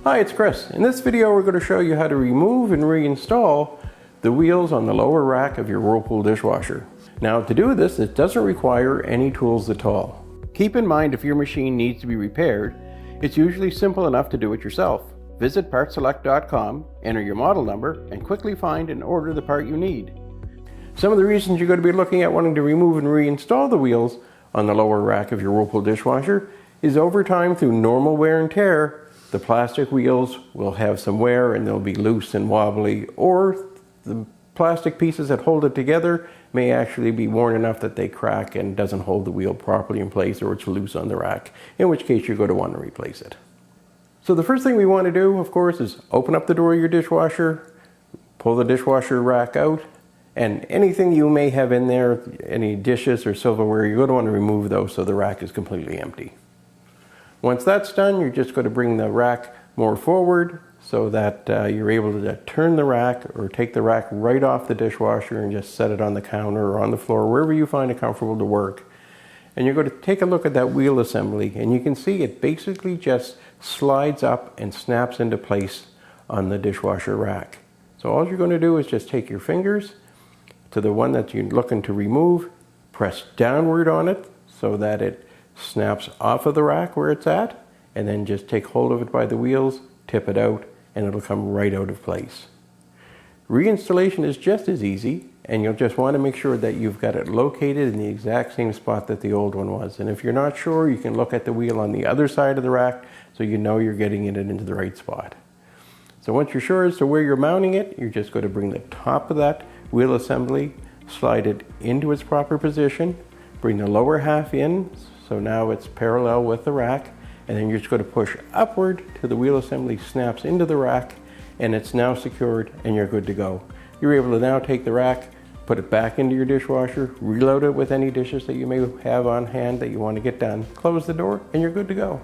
Hi, it's Chris. In this video we're going to show you how to remove and reinstall the wheels on the lower rack of your Whirlpool dishwasher. Now to do this, it doesn't require any tools at all. Keep in mind if your machine needs to be repaired, it's usually simple enough to do it yourself. Visit PartSelect.com, enter your model number, and quickly find and order the part you need. Some of the reasons you're going to be looking at wanting to remove and reinstall the wheels on the lower rack of your Whirlpool dishwasher is over time through normal wear and tear. The plastic wheels will have some wear and they'll be loose and wobbly, or the plastic pieces that hold it together may actually be worn enough that they crack and doesn't hold the wheel properly in place, or it's loose on the rack, in which case you're going to want to replace it. So the first thing we want to do, of course, is open up the door of your dishwasher, pull the dishwasher rack out, and anything you may have in there, any dishes or silverware, you're going to want to remove those so the rack is completely empty. Once that's done, you're just going to bring the rack more forward so that you're able to turn the rack or take the rack right off the dishwasher and just set it on the counter or on the floor, wherever you find it comfortable to work. And you're going to take a look at that wheel assembly, and you can see it basically just slides up and snaps into place on the dishwasher rack. So all you're going to do is just take your fingers to the one that you're looking to remove, press downward on it so that it snaps off of the rack where it's at, and then just take hold of it by the wheels, tip it out, and it'll come right out of place. Reinstallation is just as easy, and you'll just want to make sure that you've got it located in the exact same spot that the old one was. And if you're not sure, you can look at the wheel on the other side of the rack so you know you're getting it into the right spot. So once you're sure as to where you're mounting it, you're just going to bring the top of that wheel assembly, slide it into its proper position, bring the lower half in, so now it's parallel with the rack, and then you're just going to push upward till the wheel assembly snaps into the rack, and it's now secured and you're good to go. You're able to now take the rack, put it back into your dishwasher, reload it with any dishes that you may have on hand that you want to get done, close the door, and you're good to go.